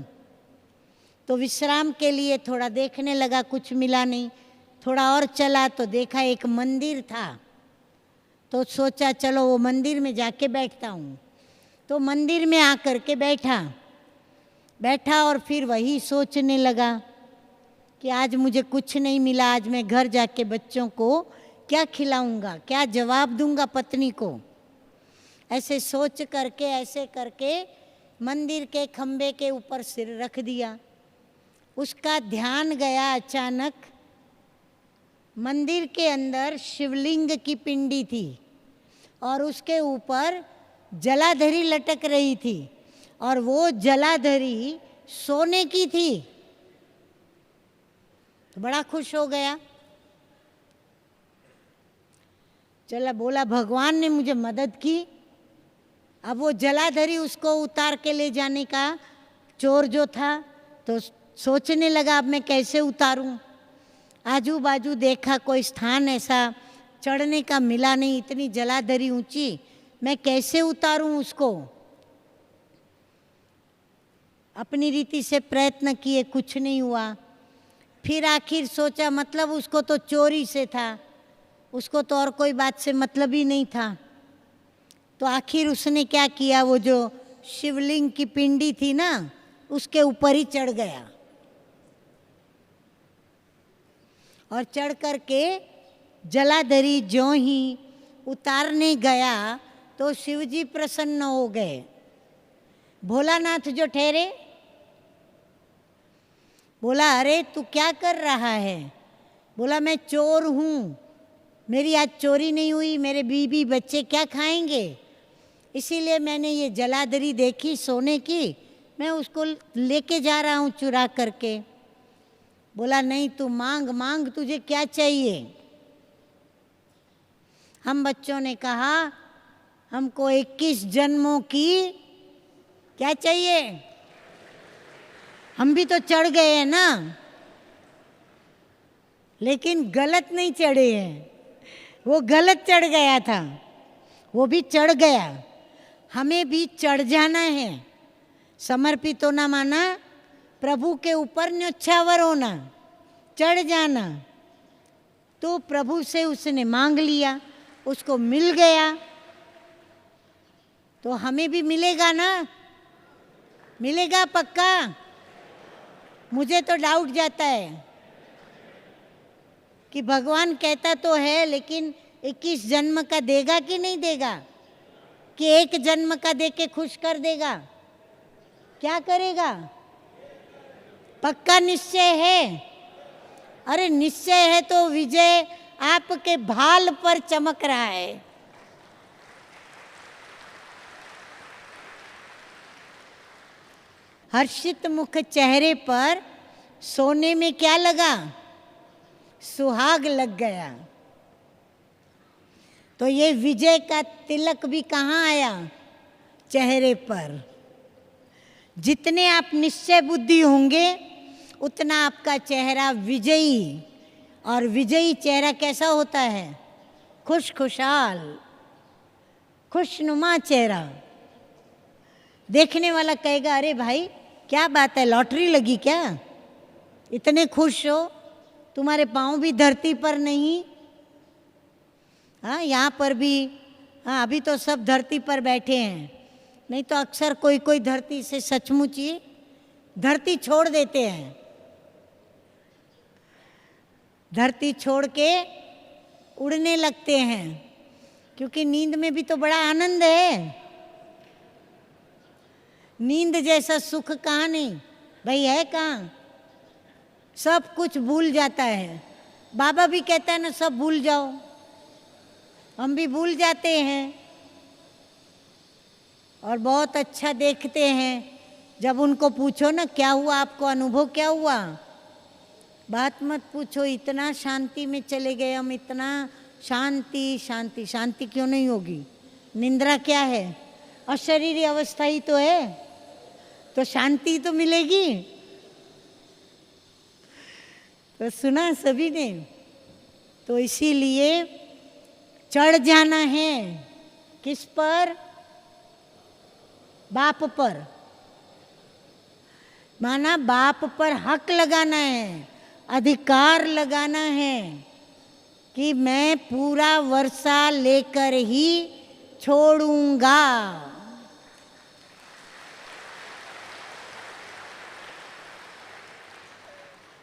तो विश्राम के लिए थोड़ा देखने लगा, कुछ मिला नहीं। थोड़ा और चला तो देखा एक मंदिर था, तो सोचा चलो वो मंदिर में जाके बैठता हूँ। तो मंदिर में आकर के बैठा और फिर वही सोचने लगा कि आज मुझे कुछ नहीं मिला, आज मैं घर जाके बच्चों को क्या खिलाऊंगा, क्या जवाब दूंगा पत्नी को। ऐसे सोच करके ऐसे करके मंदिर के खम्भे के ऊपर सिर रख दिया। उसका ध्यान गया, अचानक मंदिर के अंदर शिवलिंग की पिंडी थी और उसके ऊपर जलाधरी लटक रही थी, और वो जलाधरी सोने की थी। तो बड़ा खुश हो गया। चला बोला भगवान ने मुझे मदद की, अब वो जलाधरी उसको उतार के ले जाने का चोर जो था, तो सोचने लगा अब मैं कैसे उतारूं। आजू बाजू देखा, कोई स्थान ऐसा चढ़ने का मिला नहीं, इतनी जलाधरी ऊंची, मैं कैसे उतारूं उसको। अपनी रीति से प्रयत्न किए, कुछ नहीं हुआ। फिर आखिर सोचा मतलब उसको तो चोरी से था, उसको तो और कोई बात से मतलब ही नहीं था। तो आखिर उसने क्या किया, वो जो शिवलिंग की पिंडी थी ना, उसके ऊपर ही चढ़ गया और चढ़ करके जलाधरी ज्यों ही उतारने गया तो शिवजी प्रसन्न हो गए। भोलानाथ जो ठहरे, बोला अरे तू क्या कर रहा है। बोला मैं चोर हूँ, मेरी आज चोरी नहीं हुई, मेरे बीबी बच्चे क्या खाएंगे, इसीलिए मैंने ये जलाधरी देखी सोने की, मैं उसको लेके जा रहा हूँ चुरा करके। बोला नहीं तू मांग मांग, तुझे क्या चाहिए। हम बच्चों ने कहा हमको 21 जन्मों की क्या चाहिए। हम भी तो चढ़ गए हैं ना, लेकिन गलत नहीं चढ़े हैं, वो गलत चढ़ गया था, वो भी चढ़ गया, हमें भी चढ़ जाना है। समर्पित होना माना प्रभु के ऊपर न्योछावर होना, चढ़ जाना। तो प्रभु से उसने मांग लिया, उसको मिल गया, तो हमें भी मिलेगा ना, मिलेगा पक्का। मुझे तो डाउट जाता है कि भगवान कहता तो है, लेकिन 21 जन्म का देगा कि नहीं देगा, कि एक जन्म का दे के खुश कर देगा, क्या करेगा। पक्का निश्चय है। अरे निश्चय है तो विजय आपके भाल पर चमक रहा है। हर्षित मुख चेहरे पर सोने में क्या लगा, सुहाग लग गया। तो ये विजय का तिलक भी कहाँ आया, चेहरे पर। जितने आप निश्चय बुद्धि होंगे उतना आपका चेहरा विजयी, और विजयी चेहरा कैसा होता है, खुश खुशहाल, खुशनुमा चेहरा। देखने वाला कहेगा अरे भाई क्या बात है, लॉटरी लगी क्या, इतने खुश हो, तुम्हारे पाँव भी धरती पर नहीं। हाँ यहाँ पर भी, हाँ अभी तो सब धरती पर बैठे हैं, नहीं तो अक्सर कोई कोई धरती से सचमुच ही धरती छोड़ देते हैं। धरती छोड़ के उड़ने लगते हैं, क्योंकि नींद में भी तो बड़ा आनंद है। नींद जैसा सुख कहाँ नहीं भाई है, कहाँ। सब कुछ भूल जाता है। बाबा भी कहता है ना सब भूल जाओ, हम भी भूल जाते हैं और बहुत अच्छा देखते हैं। जब उनको पूछो ना क्या हुआ, आपको अनुभव क्या हुआ, बात मत पूछो, इतना शांति में चले गए हम, इतना शांति शांति। शांति क्यों नहीं होगी, निंद्रा क्या है, अशरीरी अवस्था ही तो है, तो शांति तो मिलेगी। तो सुना सभी ने। तो इसीलिए चढ़ जाना है, किस पर, बाप पर। माना बाप पर हक लगाना है, अधिकार लगाना है कि मैं पूरा वर्षा लेकर ही छोड़ूंगा।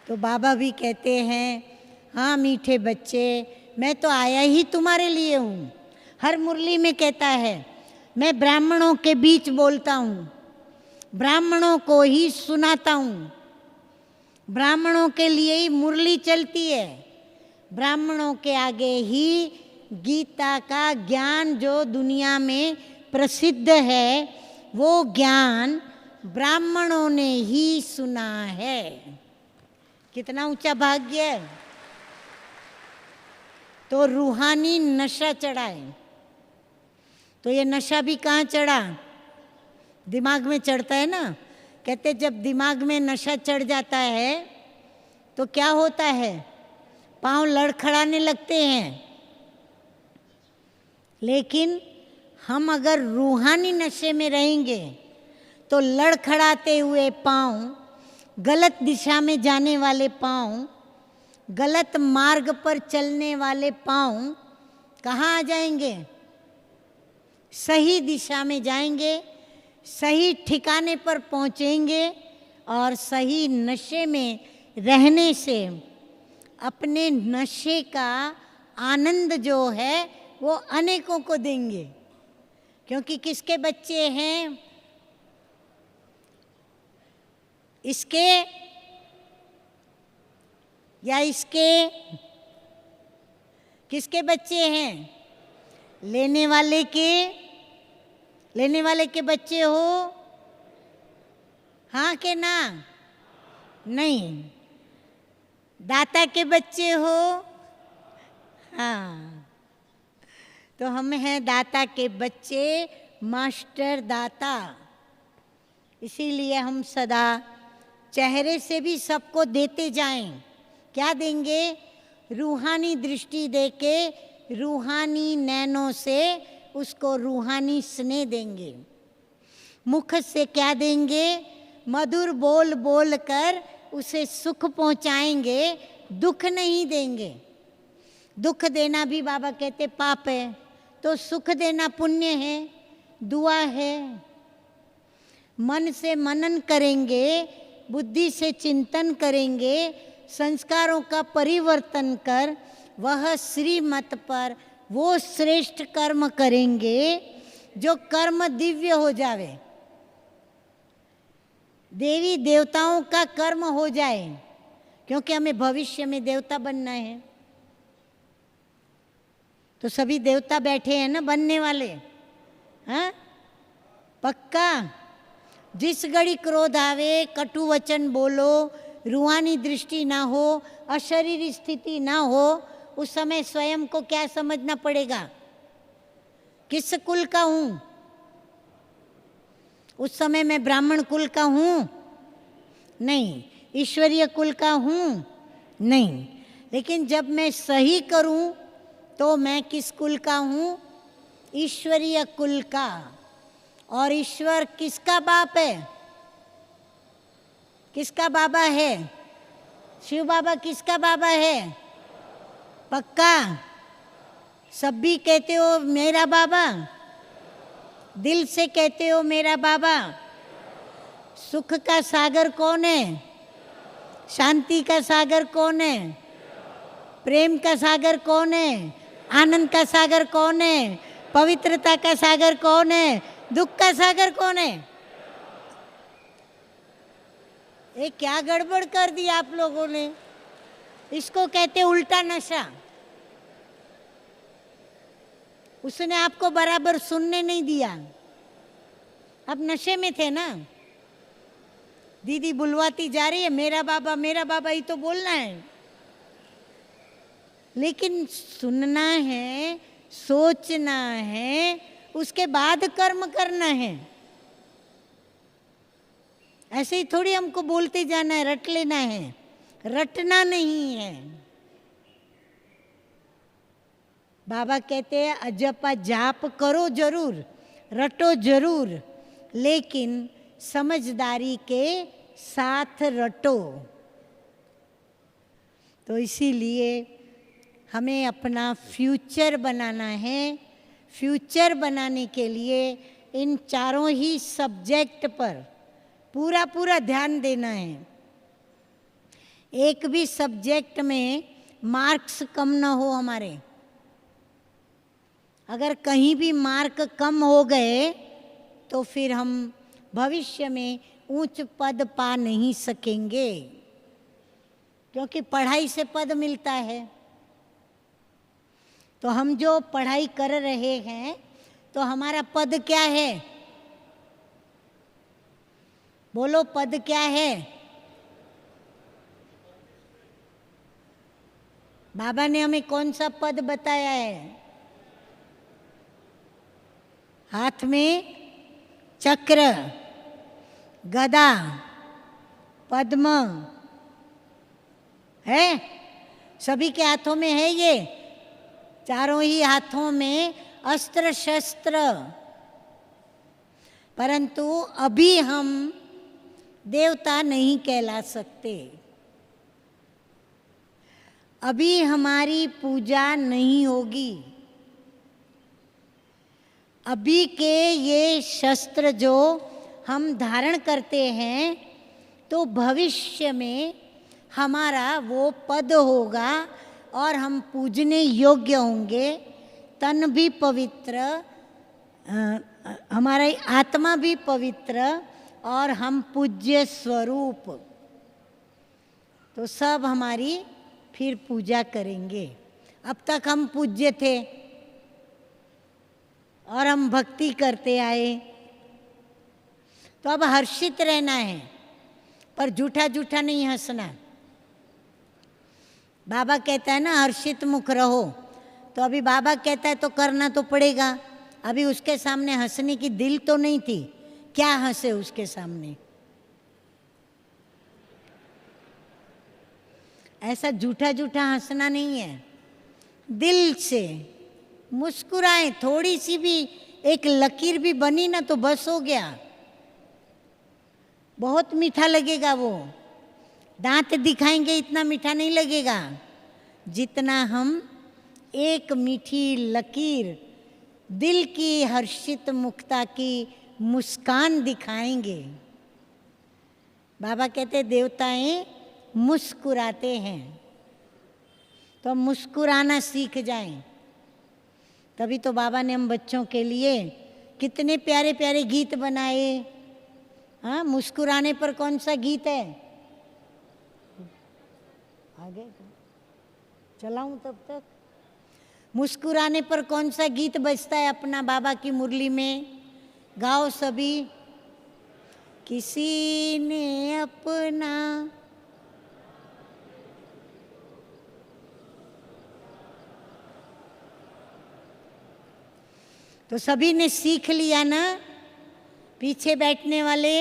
तो बाबा भी कहते हैं हाँ मीठे बच्चे, मैं तो आया ही तुम्हारे लिए हूँ। हर मुरली में कहता है मैं ब्राह्मणों के बीच बोलता हूँ, ब्राह्मणों को ही सुनाता हूँ, ब्राह्मणों के लिए ही मुरली चलती है, ब्राह्मणों के आगे ही गीता का ज्ञान जो दुनिया में प्रसिद्ध है, वो ज्ञान ब्राह्मणों ने ही सुना है। कितना ऊंचा भाग्य है। तो रूहानी नशा चढ़ाए, तो ये नशा भी कहाँ चढ़ा? दिमाग में चढ़ता है ना। कहते जब दिमाग में नशा चढ़ जाता है तो क्या होता है? पांव लड़खड़ाने लगते हैं। लेकिन हम अगर रूहानी नशे में रहेंगे तो लड़खड़ाते हुए पांव, गलत दिशा में जाने वाले पांव, गलत मार्ग पर चलने वाले पांव कहाँ आ जाएंगे? सही दिशा में जाएंगे, सही ठिकाने पर पहुँचेंगे और सही नशे में रहने से अपने नशे का आनंद जो है वो अनेकों को देंगे। क्योंकि किसके बच्चे हैं? इसके या इसके? किसके बच्चे हैं? लेने वाले के। लेने वाले के बच्चे हो? हाँ के ना? नहीं। दाता के बच्चे हो? हाँ। तो हम हैं दाता के बच्चे, मास्टर दाता। इसीलिए हम सदा चेहरे से भी सबको देते जाएं। क्या देंगे? रूहानी दृष्टि देके, रूहानी नैनों से उसको रूहानी स्नेह देंगे। मुख से क्या देंगे? मधुर बोल बोल कर उसे सुख पहुंचाएंगे, दुख नहीं देंगे। दुख देना भी बाबा कहते पाप है, तो सुख देना पुण्य है, दुआ है। मन से मनन करेंगे, बुद्धि से चिंतन करेंगे, संस्कारों का परिवर्तन कर वह श्रीमत पर वो श्रेष्ठ कर्म करेंगे जो कर्म दिव्य हो जावे, देवी देवताओं का कर्म हो जाए। क्योंकि हमें भविष्य में देवता बनना है। तो सभी देवता बैठे हैं ना बनने वाले। हाँ पक्का? जिस घड़ी क्रोध आवे, कटु वचन बोलो, रूहानी दृष्टि ना हो, अशरीरी स्थिति ना हो, उस समय स्वयं को क्या समझना पड़ेगा? किस कुल का हूं? उस समय मैं ब्राह्मण कुल का हूं? नहीं। ईश्वरीय कुल का हूं? नहीं। लेकिन जब मैं सही करूं तो मैं किस कुल का हूं? ईश्वरीय कुल का। और ईश्वर किसका बाप है? किसका बाबा है? शिव बाबा किसका बाबा है? पक्का? सब भी कहते हो मेरा बाबा? दिल से कहते हो मेरा बाबा? सुख का सागर कौन है? शांति का सागर कौन है? प्रेम का सागर कौन है? आनंद का सागर कौन है? पवित्रता का सागर कौन है? दुख का सागर कौन है? ये क्या गड़बड़ कर दी आप लोगों ने? इसको कहते उल्टा नशा। उसने आपको बराबर सुनने नहीं दिया। आप नशे में थे ना। दीदी बुलवाती जा रही है मेरा बाबा ही तो बोलना है। लेकिन सुनना है, सोचना है, उसके बाद कर्म करना है। ऐसे ही थोड़ी हमको बोलते जाना है, रट लेना है। रटना नहीं है। बाबा कहते हैं अजपा जाप करो जरूर, रटो जरूर, लेकिन समझदारी के साथ रटो। तो इसीलिए हमें अपना फ्यूचर बनाना है। फ्यूचर बनाने के लिए इन चारों ही सब्जेक्ट पर पूरा पूरा ध्यान देना है। एक भी सब्जेक्ट में मार्क्स कम ना हो हमारे। अगर कहीं भी मार्क कम हो गए तो फिर हम भविष्य में ऊंच पद पा नहीं सकेंगे। क्योंकि पढ़ाई से पद मिलता है। तो हम जो पढ़ाई कर रहे हैं तो हमारा पद क्या है? बोलो पद क्या है? बाबा ने हमें कौन सा पद बताया है? हाथ में चक्र, गदा, पद्म है, सभी के हाथों में है ये, चारों ही हाथों में अस्त्र शस्त्र। परंतु अभी हम देवता नहीं कहला सकते, अभी हमारी पूजा नहीं होगी। अभी के ये शस्त्र जो हम धारण करते हैं तो भविष्य में हमारा वो पद होगा और हम पूजने योग्य होंगे, तन भी पवित्र, हमारा आत्मा भी पवित्र और हम पूज्य स्वरूप, तो सब हमारी फिर पूजा करेंगे। अब तक हम पूज्य थे और हम भक्ति करते आए, तो अब हर्षित रहना है, पर झूठा झूठा नहीं हंसना। बाबा कहता है ना हर्षित मुख रहो, तो अभी बाबा कहता है तो करना तो पड़ेगा। अभी उसके सामने हंसने की दिल तो नहीं थी, क्या हंसे उसके सामने? ऐसा झूठा झूठा हंसना नहीं है, दिल से मुस्कुराएं, थोड़ी सी भी एक लकीर भी बनी ना तो बस हो गया। बहुत मीठा लगेगा वो, दांत दिखाएंगे इतना मीठा नहीं लगेगा जितना हम एक मीठी लकीर, दिल की हर्षित मुक्ता की मुस्कान दिखाएंगे। बाबा कहते देवताएं मुस्कुराते हैं, तो हम मुस्कुराना सीख जाएं। तभी तो बाबा ने हम बच्चों के लिए कितने प्यारे प्यारे गीत बनाए। हाँ, मुस्कुराने पर कौन सा गीत है? आगे चलाऊं तब तक? मुस्कुराने पर कौन सा गीत बजता है अपना बाबा की मुरली में? गाओ सभी। किसी ने अपना तो सभी ने सीख लिया ना, पीछे बैठने वाले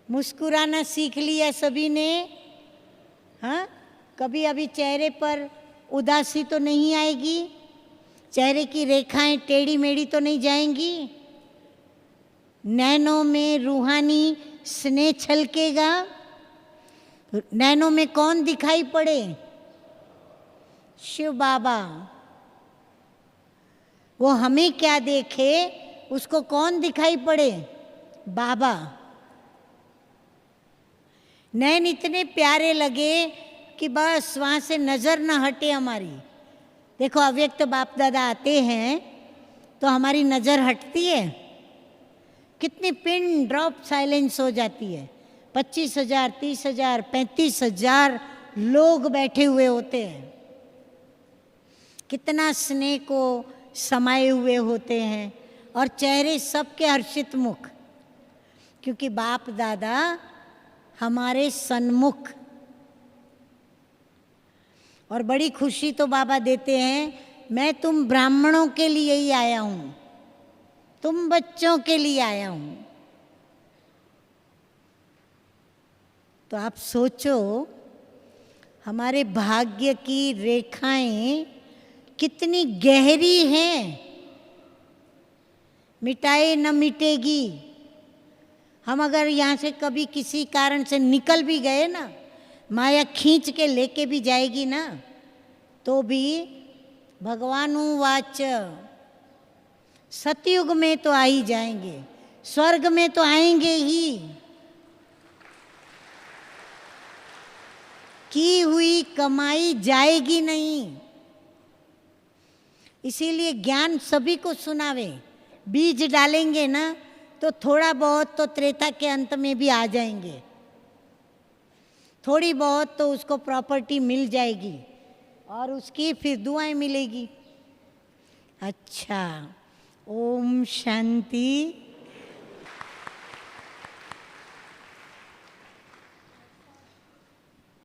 मुस्कुराना सीख लिया सभी ने। हाँ, कभी अभी चेहरे पर उदासी तो नहीं आएगी, चेहरे की रेखाएं टेढ़ी मेढ़ी तो नहीं जाएंगी, नैनों में रूहानी स्नेह छलकेगा। नैनों में कौन दिखाई पड़े? शिव बाबा। वो हमें क्या देखे उसको कौन दिखाई पड़े? बाबा। नैन इतने प्यारे लगे कि बस वहाँ से नज़र न हटे हमारी। देखो अव्यक्त बाप दादा आते हैं तो हमारी नज़र हटती है, कितनी पिन ड्रॉप साइलेंस हो जाती है। 25,000, 30,000, 35,000 लोग बैठे हुए होते हैं, कितना स्नेह को समाये हुए होते हैं और चेहरे सबके हर्षित मुख, क्योंकि बाप दादा हमारे सन्मुख। और बड़ी खुशी तो बाबा देते हैं, मैं तुम ब्राह्मणों के लिए ही आया हूँ, तुम बच्चों के लिए आया हूँ। तो आप सोचो हमारे भाग्य की रेखाएं कितनी गहरी हैं, मिटाए न मिटेगी। हम अगर यहाँ से कभी किसी कारण से निकल भी गए ना, माया खींच के लेके भी जाएगी ना, तो भी भगवानुवाच, सतयुग में तो आ ही जाएंगे, स्वर्ग में तो आएंगे ही। की हुई कमाई जाएगी नहीं, इसीलिए ज्ञान सभी को सुनावे। बीज डालेंगे ना तो थोड़ा बहुत तो त्रेता के अंत में भी आ जाएंगे, थोड़ी बहुत तो उसको प्रॉपर्टी मिल जाएगी और उसकी फिर दुआएं मिलेगी। अच्छा, ओम शांति।